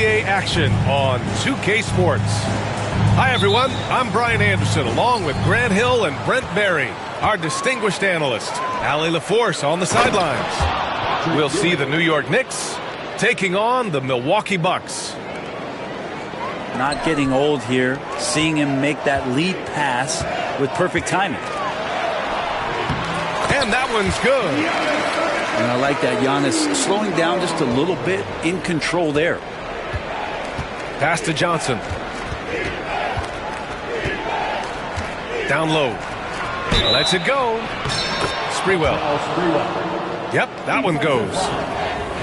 NBA action on 2K Sports. Hi, everyone. I'm Brian Anderson, along with Grant Hill and Brent Berry, our distinguished analyst. Allie LaForce on the sidelines. We'll see the New York Knicks taking on the Milwaukee Bucks. Not getting old here, seeing him make that lead pass with perfect timing. And that one's good. And I like that. Giannis slowing down just a little bit, in control there. Pass to Johnson. Down low. Lets it go. Sprewell. Yep, that one goes.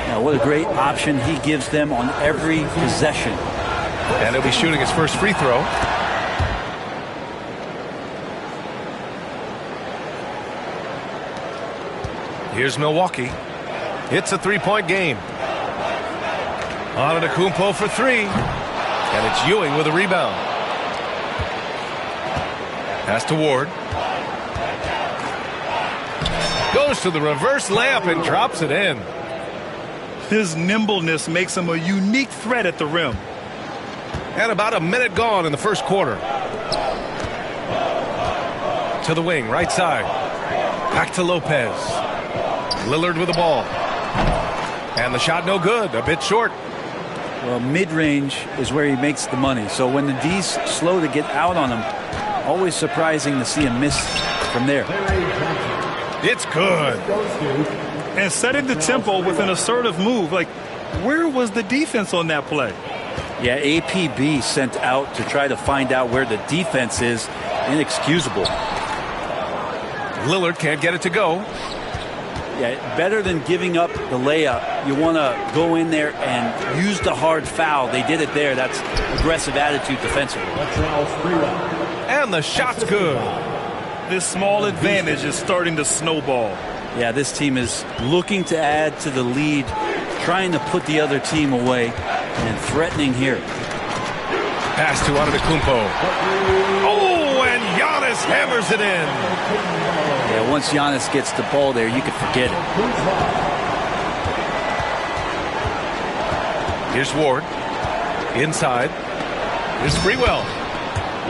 Now, what a great option he gives them on every possession. And he'll be shooting his first free throw. Here's Milwaukee. It's a three-point game. Antetokounmpo for three. And it's Ewing with a rebound. Pass to Ward. Goes to the reverse layup and drops it in. His nimbleness makes him a unique threat at the rim. And about a minute gone in the first quarter. To the wing, right side. Back to Lopez. Lillard with the ball. And the shot no good, a bit short. Well, mid-range is where he makes the money. So when the D's slow to get out on him, always surprising to see him miss from there. It's good. And setting the tempo with an assertive move. Like, where was the defense on that play? Yeah, APB sent out to try to find out where the defense is. Inexcusable. Lillard can't get it to go. Yeah, better than giving up the layup. You want to go in there and use the hard foul. They did it there. That's aggressive attitude defensively. And the shot's good. This small advantage is starting to snowball. Yeah, this team is looking to add to the lead, trying to put the other team away, and threatening here. Pass to Antetokounmpo. Oh, and Giannis hammers it in. Yeah, once Giannis gets the ball there, you can forget it. Here's Ward. Inside. Here's Sprewell.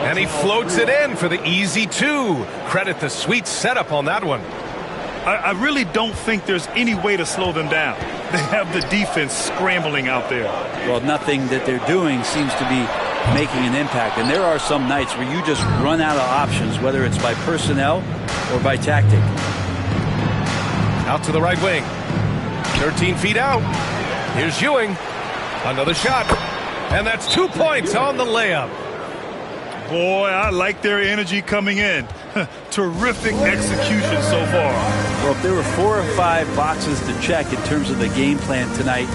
And he floats it in for the easy two. Credit the sweet setup on that one. I really don't think there's any way to slow them down. They have the defense scrambling out there. Well, nothing that they're doing seems to be making an impact. And there are some nights where you just run out of options, whether it's by personnel or by tactic. Out to the right wing. 13 feet out. Here's Ewing. Another shot. And that's 2 points on the layup. Boy, I like their energy coming in. Terrific execution so far. Well, if there were 4 or 5 boxes to check in terms of the game plan tonight,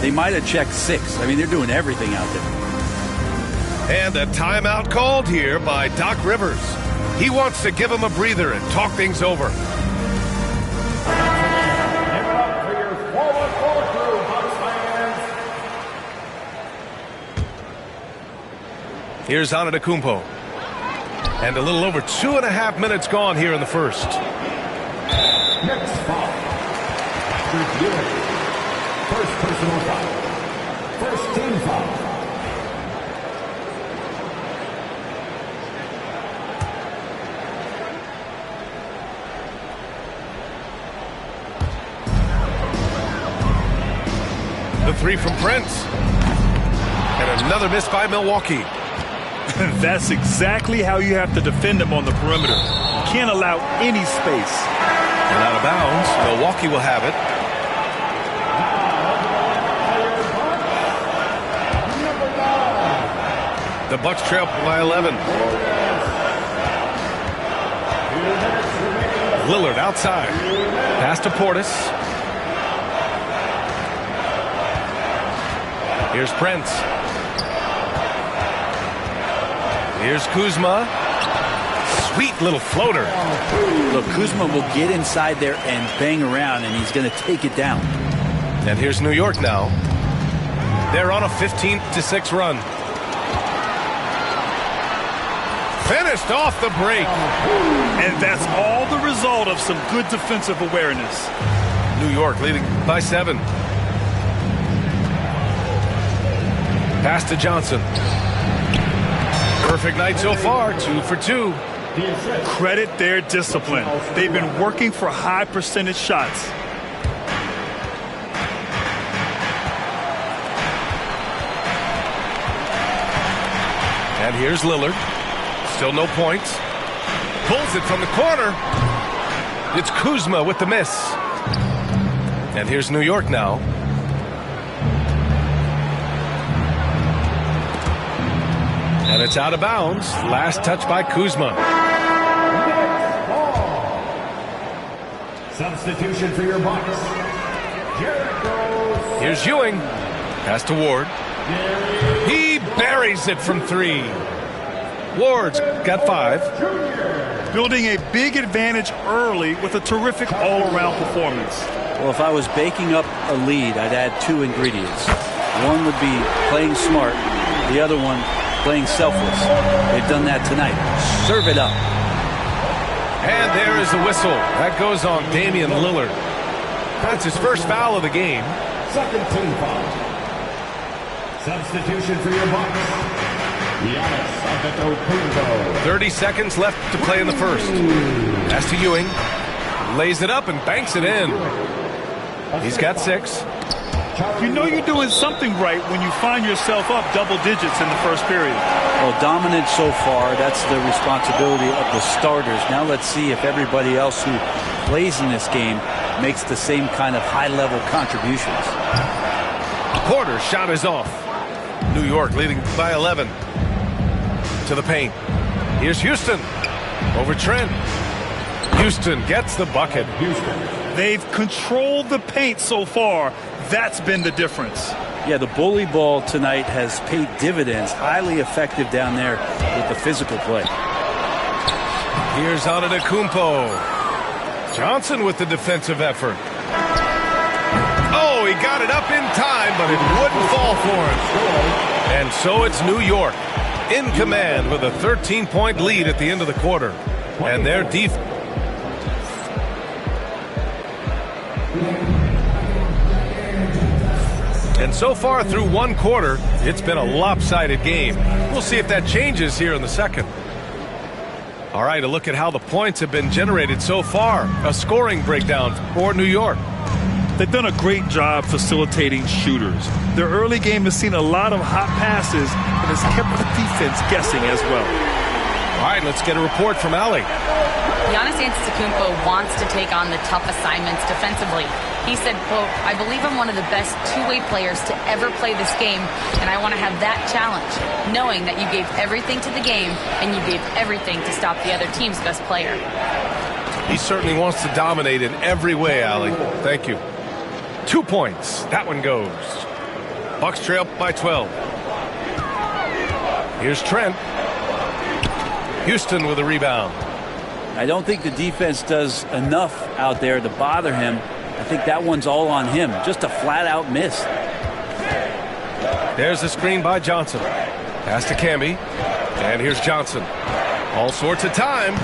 they might have checked 6. I mean, they're doing everything out there. And a timeout called here by Doc Rivers. He wants to give him a breather and talk things over. Here's Antetokounmpo. And a little over 2.5 minutes gone here in the first. Next foul. First personal foul. First team foul. The three from Prince. And another miss by Milwaukee. That's exactly how you have to defend them on the perimeter. You can't allow any space. And out of bounds, Milwaukee will have it. The Bucks trail by 11. Lillard outside. Pass to Portis. Here's Prince. Here's Kuzma. Sweet little floater. Look, Kuzma will get inside there and bang around, and he's going to take it down. And here's New York now. They're on a 15-6 run. Finished off the break. And that's all the result of some good defensive awareness. New York leading by 7. Pass to Johnson. Perfect night so far, 2 for 2. Credit their discipline. They've been working for high percentage shots. And here's Lillard. Still no points. Pulls it from the corner. It's Kuzma with the miss. And here's New York now. And it's out of bounds. Last touch by Kuzma. Substitution for your Bucks. Here's Ewing. Pass to Ward. He buries it from 3. Ward's got 5. Building a big advantage early with a terrific all-around performance. Well, if I was baking up a lead, I'd add 2 ingredients. One would be playing smart. The other one, playing selfless. They've done that tonight. Serve it up. And there is the whistle. That goes on Damian Lillard. That's his first foul of the game. Second team foul. Substitution for your Bucks. 30 seconds left to play in the first. Pass to Ewing. Lays it up and banks it in. He's got 6. You know you're doing something right when you find yourself up double digits in the first period. Well, dominant so far. That's the responsibility of the starters. Now let's see if everybody else who plays in this game makes the same kind of high-level contributions. Porter's shot is off. New York leading by 11. To the paint. Here's Houston. Over Trent. Houston gets the bucket. They've controlled the paint so far. That's been the difference. Yeah, the bully ball tonight has paid dividends. Highly effective down there with the physical play. Here's Antetokounmpo. Johnson with the defensive effort. Oh, he got it up in time, but it wouldn't fall for him. And so it's New York in command with a 13-point lead at the end of the quarter. And their defense. And so far through one quarter, it's been a lopsided game. We'll see if that changes here in the second. All right, a look at how the points have been generated so far. A scoring breakdown for New York. They've done a great job facilitating shooters. Their early game has seen a lot of hot passes and has kept the defense guessing as well. All right, let's get a report from Allie. Giannis Antetokounmpo wants to take on the tough assignments defensively. He said, quote, "I believe I'm one of the best two-way players to ever play this game, and I want to have that challenge, knowing that you gave everything to the game and you gave everything to stop the other team's best player." He certainly wants to dominate in every way, Allie. Thank you. 2 points. That one goes. Bucks trail by 12. Here's Trent. Houston with a rebound. I don't think the defense does enough out there to bother him. I think that one's all on him. Just a flat-out miss. There's the screen by Johnson. Pass to Camby. And here's Johnson. All sorts of time.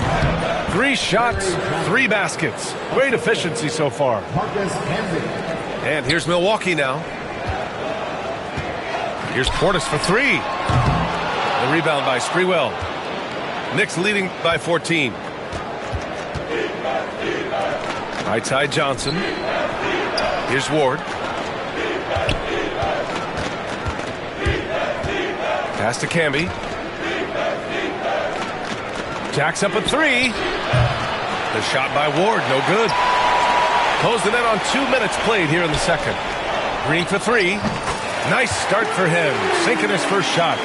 3 shots, 3 baskets. Great efficiency so far. And here's Milwaukee now. Here's Portis for 3. The rebound by Sprewell. Knicks leading by 14. Right side Johnson. Here's Ward. Pass to Camby. Jacks up a 3. The shot by Ward, no good. Close the net on 2 minutes played here in the second. Green for 3. Nice start for him. Sinking his first shot.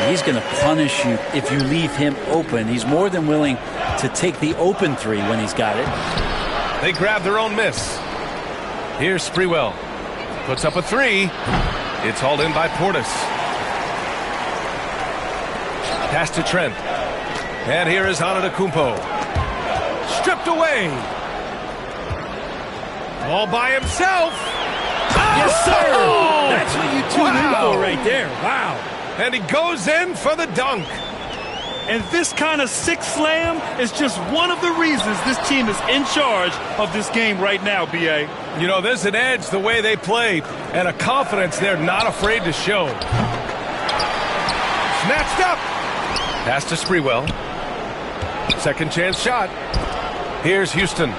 He's going to punish you if you leave him open. He's more than willing to take the open 3 when he's got it. They grab their own miss. Here's Sprewell. Puts up a 3. It's hauled in by Portis. Pass to Trent. And here is Antetokounmpo. Stripped away. All by himself. Yes, sir. Oh! That's what you tune in for right there. Wow. And he goes in for the dunk. And this kind of six slam is just one of the reasons this team is in charge of this game right now, B.A. You know, there's an edge the way they play and a confidence they're not afraid to show. Snatched up. Pass to Sprewell. Second chance shot. Here's Houston.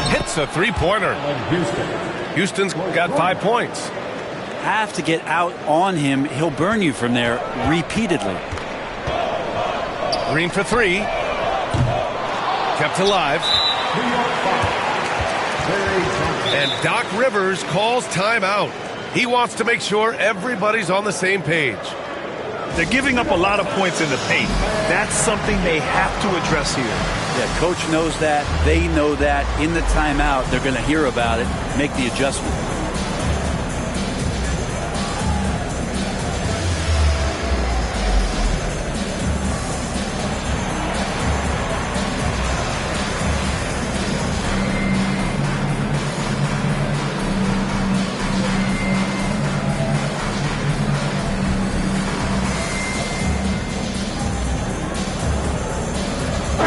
Hits a three-pointer. Houston's got 5 points. Have to get out on him. He'll burn you from there repeatedly. Green for three. Kept alive. And Doc Rivers calls timeout. He wants to make sure everybody's on the same page. They're giving up a lot of points in the paint. That's something they have to address here. Yeah, coach knows that. They know that. In the timeout, they're going to hear about it, make the adjustment.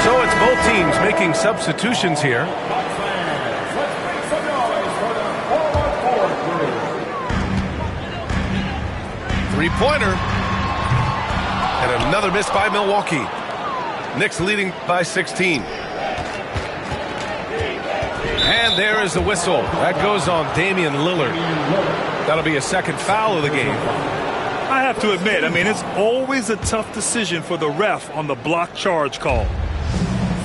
So it's both teams making substitutions here. Three-pointer. And another miss by Milwaukee. Knicks leading by 16. And there is the whistle. That goes on Damian Lillard. That'll be a second foul of the game. I have to admit, it's always a tough decision for the ref on the block charge call.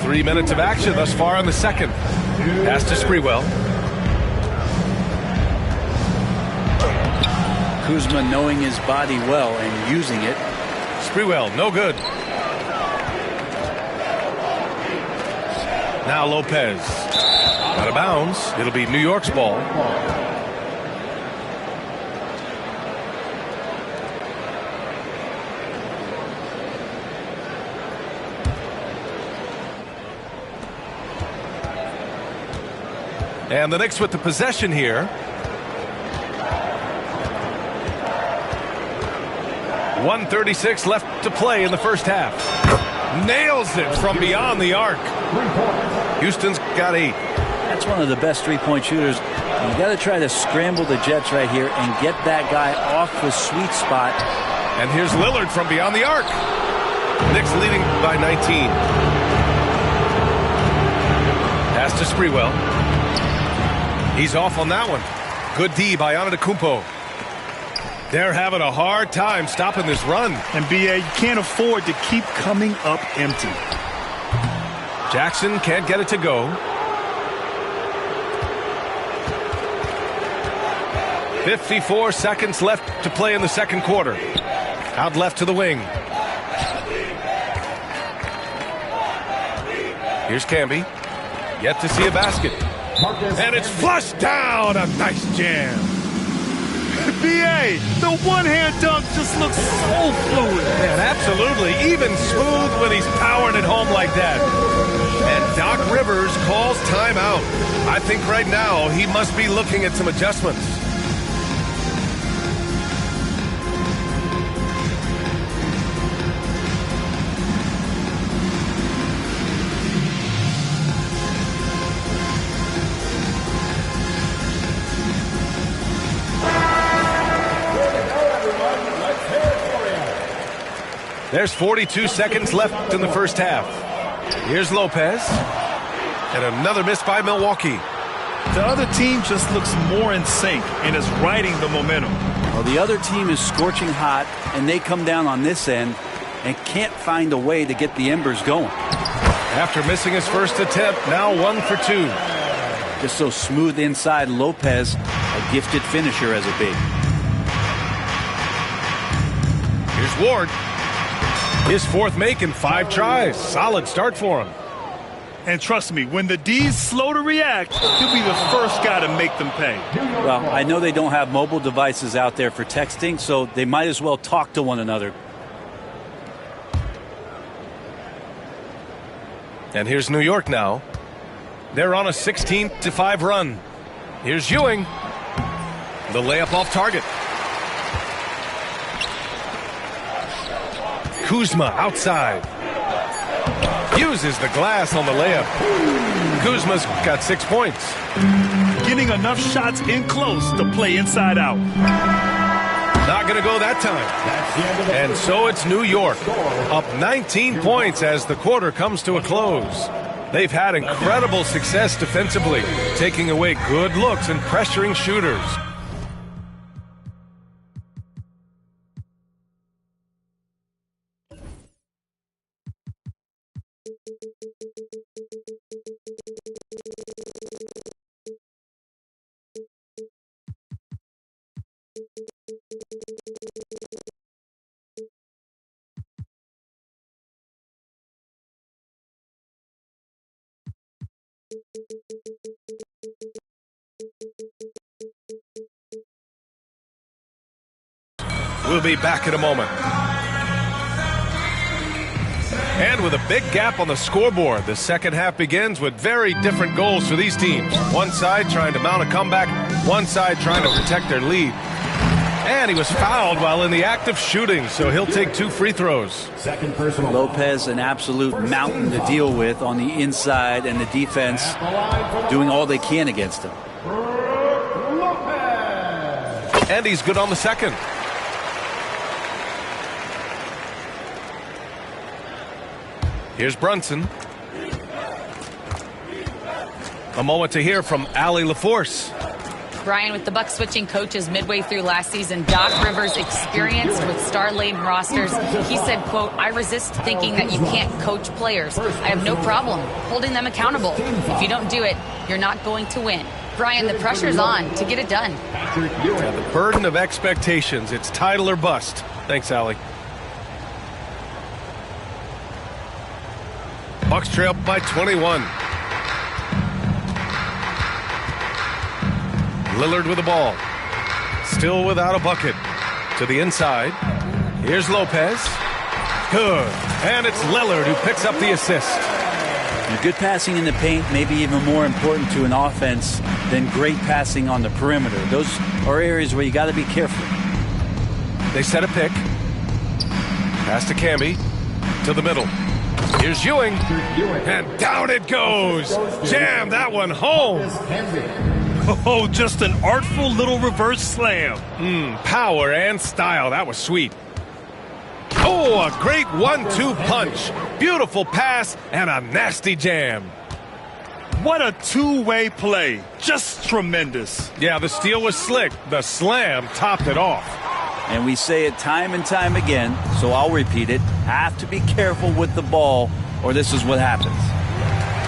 3 minutes of action thus far in the second. Pass to Sprewell. Kuzma knowing his body well and using it. Sprewell, no good. Now Lopez. Out of bounds. It'll be New York's ball. And the Knicks with the possession here. 1:36 left to play in the first half. Nails it from beyond the arc. Houston's got 8. That's one of the best three-point shooters. You got to try to scramble the Jets right here and get that guy off the sweet spot. And here's Lillard from beyond the arc. Knicks leading by 19. Pass to Sprewell. He's off on that one. Good D by Antetokounmpo. They're having a hard time stopping this run. And B.A., you can't afford to keep coming up empty. Jackson can't get it to go. 54 seconds left to play in the second quarter. Out left to the wing. Here's Camby. Yet to see a basket. And it's flushed down. A nice jam. B.A., the one-hand dunk just looks so fluid. Man, absolutely. Even smooth when he's powering it home like that. And Doc Rivers calls timeout. I think right now he must be looking at some adjustments. There's 42 seconds left in the first half. Here's Lopez. And another miss by Milwaukee. The other team just looks more in sync and is riding the momentum. Well, the other team is scorching hot, and they come down on this end and can't find a way to get the embers going. After missing his first attempt, now 1 for 2. Just so smooth inside. Lopez, a gifted finisher as a big. Here's Ward. His fourth make in 5 tries. Solid start for him. And trust me, when the D's slow to react, he'll be the first guy to make them pay. Well, I know they don't have mobile devices out there for texting, so they might as well talk to one another. And here's New York now. They're on a 16-5 run. Here's Ewing. The layup off target. Kuzma outside. Uses the glass on the layup. Kuzma's got 6 points. Getting enough shots in close to play inside out. Not going to go that time. And so it's New York, up 19 points as the quarter comes to a close. They've had incredible success defensively, taking away good looks and pressuring shooters. We'll be back in a moment. And with a big gap on the scoreboard, the second half begins with very different goals for these teams. One side trying to mount a comeback, one side trying to protect their lead. And he was fouled while in the act of shooting, so he'll take 2 free throws. Second personal. Lopez, an absolute mountain to deal with on the inside, and the defense doing all they can against him. And he's good on the second. Here's Brunson. A moment to hear from Allie LaForce. Brian, with the Bucks switching coaches midway through last season, Doc Rivers, experienced with star-laden rosters, he said, quote, "I resist thinking that you can't coach players. I have no problem holding them accountable. If you don't do it, you're not going to win." Brian, the pressure's on to get it done. Yeah, the burden of expectations. It's title or bust. Thanks, Allie. Bucks trail by 21. Lillard with the ball. Still without a bucket. To the inside. Here's Lopez. Good. And it's Lillard who picks up the assist. And good passing in the paint may be even more important to an offense than great passing on the perimeter. Those are areas where you got to be careful. They set a pick. Pass to Camby. To the middle. Here's Ewing. And down it goes. Jam that one home. Oh, just an artful little reverse slam. Power and style. That was sweet. Oh, a great 1-2 punch. Beautiful pass and a nasty jam. What a two-way play. Just tremendous. Yeah, the steal was slick. The slam topped it off. And we say it time and time again, so I'll repeat it. Have to be careful with the ball, or this is what happens.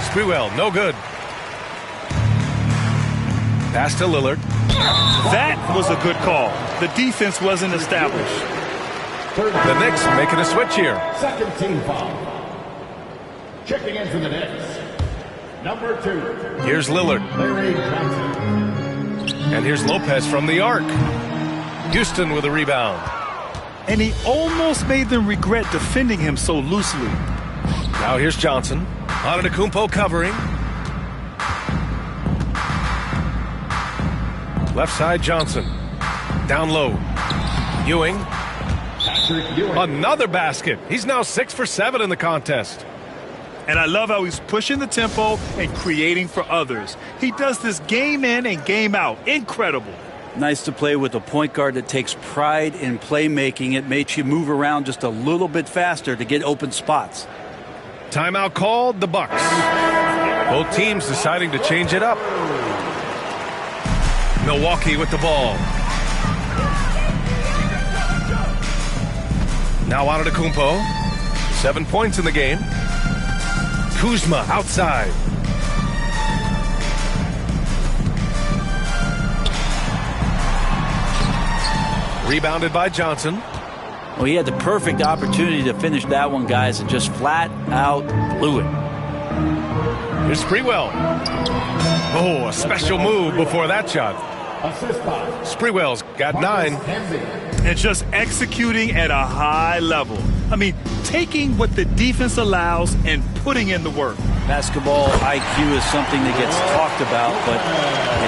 Sprewell, no good. Pass to Lillard. That was a good call. The defense wasn't established. The Knicks making a switch here. Second team foul. Checking in for the Knicks. Number 2. Here's Lillard. Larry Johnson. And here's Lopez from the arc. Houston with a rebound. And he almost made them regret defending him so loosely. Now here's Johnson. Antetokounmpo covering. Left side Johnson. Down low. Ewing. Another basket. He's now 6 for 7 in the contest. And I love how he's pushing the tempo and creating for others. He does this game in and game out. Incredible. Nice to play with a point guard that takes pride in playmaking. It makes you move around just a little bit faster to get open spots. Timeout called, the Bucks. Both teams deciding to change it up. Milwaukee with the ball. Now Antetokounmpo. 7 points in the game. Kuzma outside. Rebounded by Johnson. Well, he had the perfect opportunity to finish that one, guys, and just flat out blew it. Here's Sprewell. Oh, a special move before that shot. Sprewell's got 9. And just executing at a high level. I mean, taking what the defense allows and putting in the work. Basketball IQ is something that gets talked about, but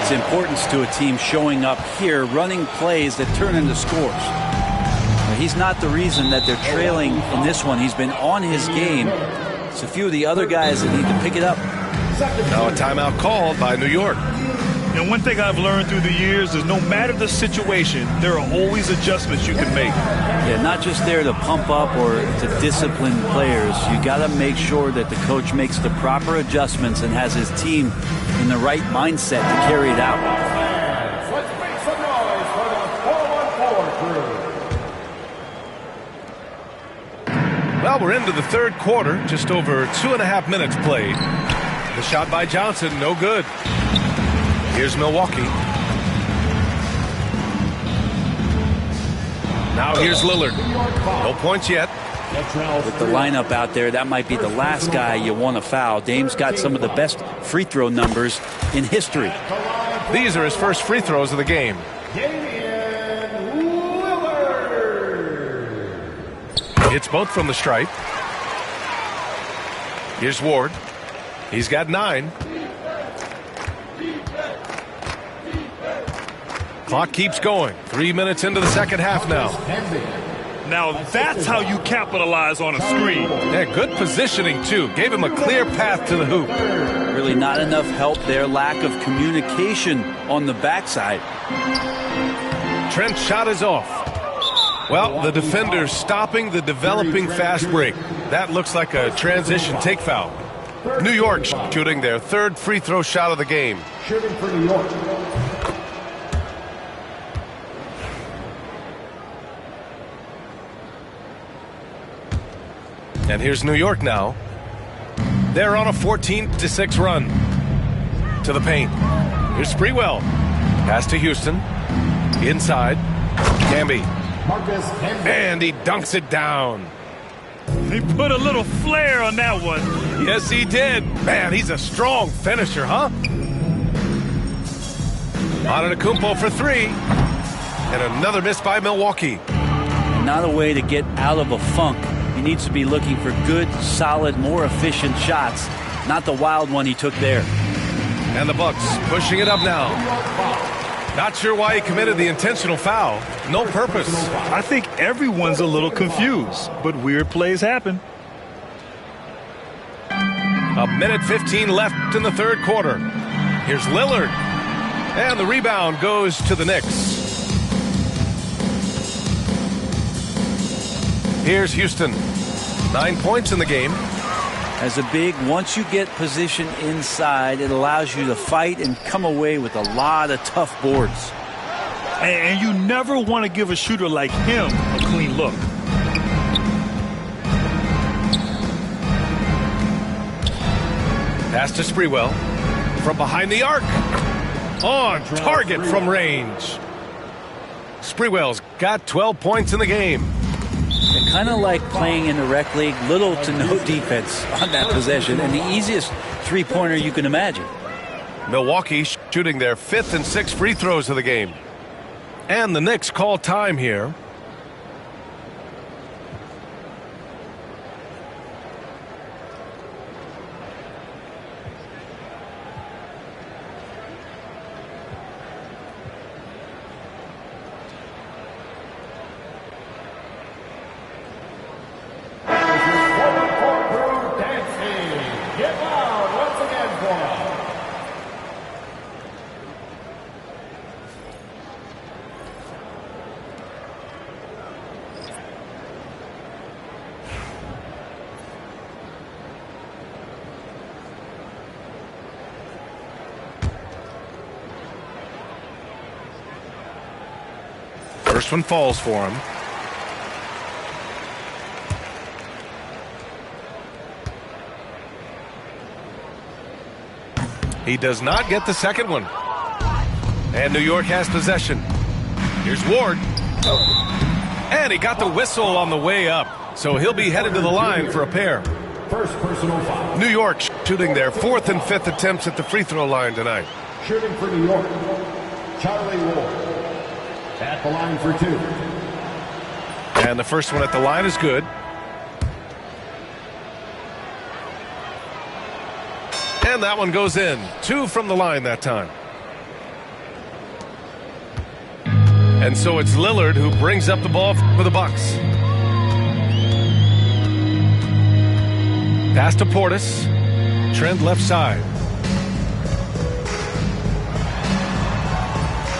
its importance to a team showing up here, running plays that turn into scores. Now, he's not the reason that they're trailing in this one. He's been on his game. It's a few of the other guys that need to pick it up. Now a timeout called by New York. And one thing I've learned through the years is no matter the situation, there are always adjustments you can make. Yeah, not just there to pump up or to discipline players. You got to make sure that the coach makes the proper adjustments and has his team in the right mindset to carry it out. Let's make some noise for the 4-on-4 crew. Well, we're into the third quarter, just over 2.5 minutes played. The shot by Johnson, no good. Here's Milwaukee. Now here's Lillard. No points yet. With the lineup out there, that might be the last guy you want to foul. Dame's got some of the best free throw numbers in history. These are his first free throws of the game. It's both from the stripe. Here's Ward. He's got 9. Clock keeps going. 3 minutes into the second half now. Now that's how you capitalize on a screen. Yeah, good positioning, too. Gave him a clear path to the hoop. Really not enough help there. Lack of communication on the backside. Trent's shot is off. Well, the defender's stopping the developing fast break. That looks like a transition take foul. New York shooting their third free throw shot of the game. Shooting for New York. And here's New York now. They're on a 14-6 run to the paint. Here's Sprewell. Pass to Houston. Inside. Camby. And he dunks it down. He put a little flair on that one. Yes, he did. Man, he's a strong finisher, huh? Antetokounmpo for 3. And another miss by Milwaukee. Not a way to get out of a funk. He needs to be looking for good, solid, more efficient shots, not the wild one he took there. And the Bucks pushing it up now. Not sure why he committed the intentional foul. No purpose. I think everyone's a little confused, but weird plays happen. A minute 15 left in the third quarter. Here's Lillard. And the rebound goes to the Knicks. Here's Houston. 9 points in the game. As a big, once you get position inside, it allows you to fight and come away with a lot of tough boards. And you never want to give a shooter like him a clean look. Pass to Sprewell. From behind the arc. On target from range. Sprewell's got 12 points in the game. Kind of like playing in the rec league, little to no defense on that possession, and the easiest three-pointer you can imagine. Milwaukee shooting their 5th and 6th free throws of the game. And the Knicks call time here. First one falls for him. He does not get the second one. And New York has possession. Here's Ward. And he got the whistle on the way up. So he'll be headed to the line for a pair. First personal foul. New York shooting their 4th and 5th attempts at the free throw line tonight. Shooting for New York, Charlie Ward. At the line for 2. And the first one at the line is good. And that one goes in. 2 from the line that time. And so it's Lillard who brings up the ball for the Bucks. Pass to Portis. Trent left side.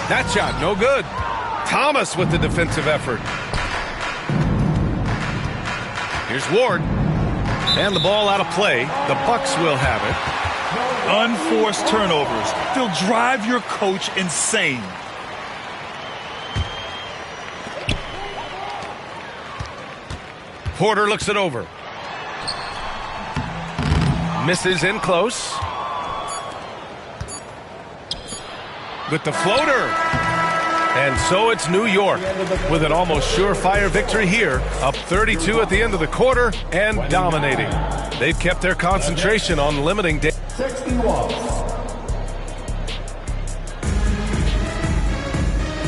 That shot, no good. Thomas with the defensive effort. Here's Ward. And the ball out of play. The Bucks will have it. Unforced turnovers. They'll drive your coach insane. Porter looks it over. Misses in close. With the floater. And so it's New York with an almost surefire victory here, up 32 at the end of the quarter and dominating. They've kept their concentration on limiting 61.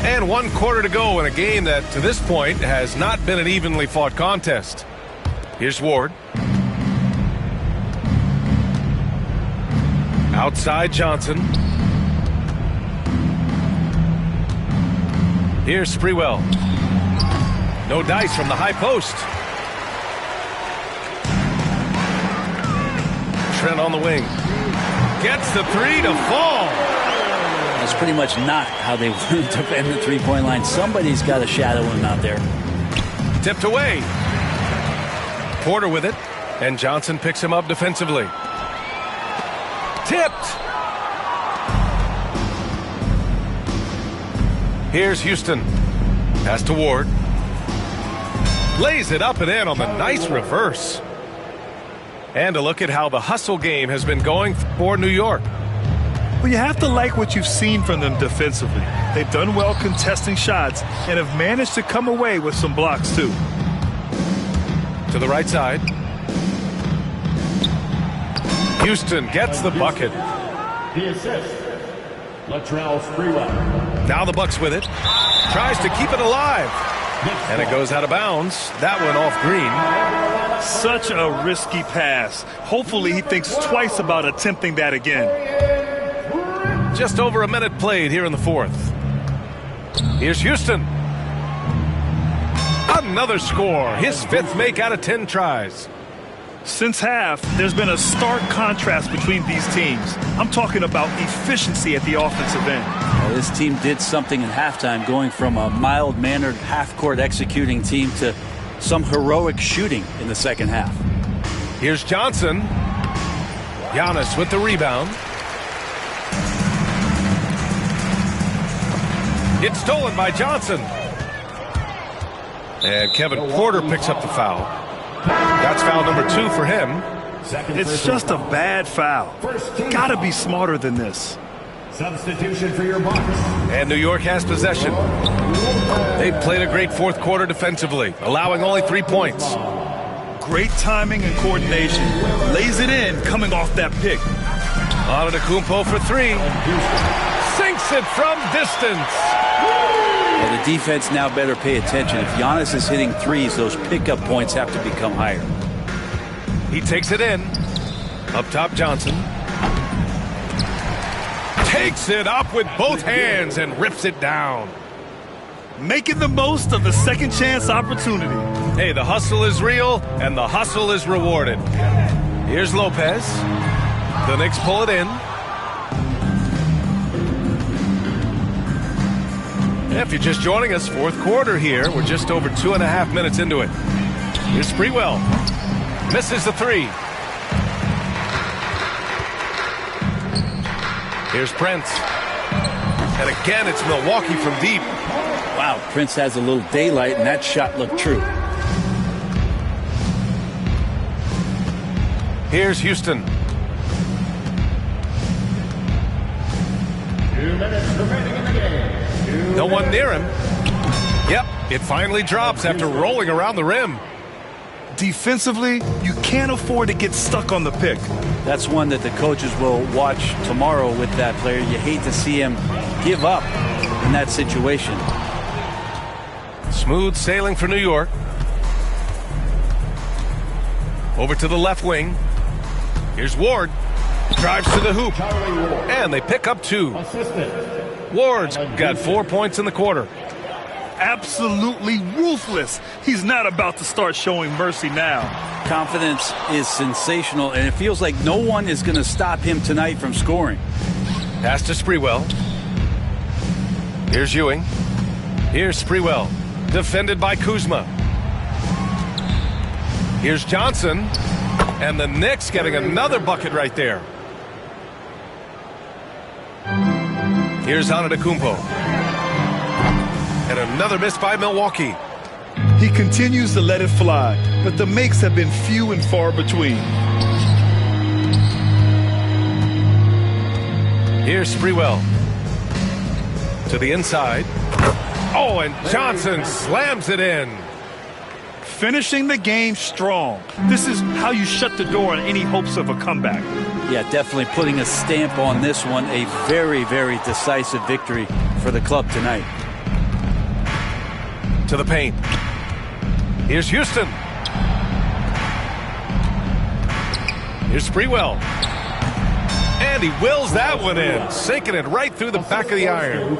And 1 quarter to go in a game that to this point has not been an evenly fought contest. Here's Ward. Outside Johnson. Here's Sprewell. No dice from the high post. Trent on the wing. Gets the three to fall. That's pretty much not how they want to defend the three-point line. Somebody's got to shadow him out there. Tipped away. Porter with it. And Johnson picks him up defensively. Tipped. Here's Houston. Pass to Ward. Lays it up and in on the nice reverse. And a look at how the hustle game has been going for New York. Well, you have to like what you've seen from them defensively. They've done well contesting shots and have managed to come away with some blocks, too. To the right side. Houston gets the bucket. The assist. Latrell Sprewell. Now the Bucks with it. Tries to keep it alive. And it goes out of bounds. That went off green. Such a risky pass. Hopefully he thinks twice about attempting that again. Just over a minute played here in the fourth. Here's Houston. Another score. His 5th make out of 10 tries. Since half, there's been a stark contrast between these teams. I'm talking about efficiency at the offensive end. Well, this team did something in halftime, going from a mild-mannered half-court executing team to some heroic shooting in the second half. Here's Johnson. Giannis with the rebound. It's stolen by Johnson. And Kevin Porter picks up the foul. That's foul number 2 for him. It's just a bad foul. Gotta be smarter than this. Substitution for your Bucks. And New York has possession. They played a great fourth quarter defensively, allowing only 3 points. Great timing and coordination. Lays it in coming off that pick. Antetokounmpo for 3. Sinks it from distance. Well, the defense now better pay attention. If Giannis is hitting threes, those pickup points have to become higher. He takes it in. Up top, Johnson. Takes it up with both hands and rips it down. Making the most of the second chance opportunity. Hey, the hustle is real and the hustle is rewarded. Here's Lopez. The Knicks pull it in. If you're just joining us, fourth quarter here. We're just over 2.5 minutes into it. Here's Sprewell. Misses the 3. Here's Prince. And again, it's Milwaukee from deep. Wow, Prince has a little daylight, and that shot looked true. Here's Houston. 2 minutes remaining in the game. No one near him. Yep, it finally drops after rolling around the rim. Defensively, you can't afford to get stuck on the pick. That's one that the coaches will watch tomorrow with that player. You hate to see him give up in that situation. Smooth sailing for New York. Over to the left wing. Here's Ward. Drives to the hoop. And they pick up 2. Ward's got 4 points in the quarter. Absolutely ruthless. He's not about to start showing mercy now. Confidence is sensational, and it feels like no one is going to stop him tonight from scoring. Pass to Sprewell. Here's Ewing. Here's Sprewell. Defended by Kuzma. Here's Johnson. And the Knicks getting another bucket right there. Here's Antetokounmpo. And another miss by Milwaukee. He continues to let it fly, but the makes have been few and far between. Here's Sprewell. To the inside. Oh, and Johnson slams it in. Finishing the game strong. This is how you shut the door on any hopes of a comeback. Yeah, definitely putting a stamp on this one. A very, very decisive victory for the club tonight. To the paint. Here's Houston. Here's Sprewell. And he wills that one in, sinking it right through the back of the iron.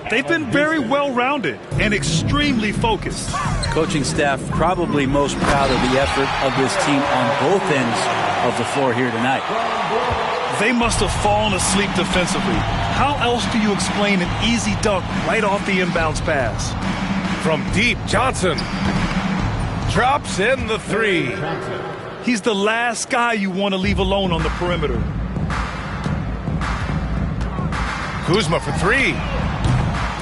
They've been very well-rounded and extremely focused. Coaching staff probably most proud of the effort of this team on both ends of the floor here tonight. They must have fallen asleep defensively. How else do you explain an easy dunk right off the inbounds pass? From deep, Johnson drops in the three. He's the last guy you want to leave alone on the perimeter. Kuzma for three.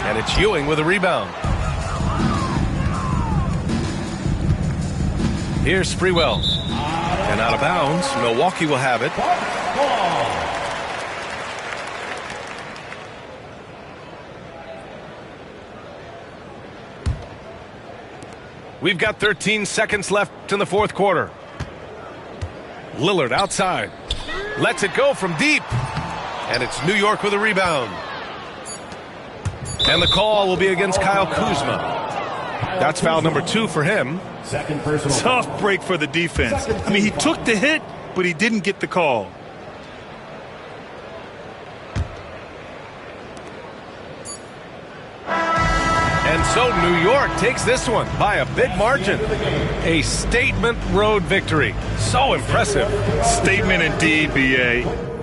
And it's Ewing with a rebound. Here's Sprewell. And out of bounds. Milwaukee will have it. We've got 13 seconds left in the fourth quarter. Lillard outside. Lets it go from deep. And it's New York with a rebound. And the call will be against Kyle Kuzma. That's foul number 2 for him. Second personal. Tough break for the defense. I mean, he took the hit, but he didn't get the call. And so New York takes this one by a big margin. A statement road victory. So impressive. Statement indeed, B.A.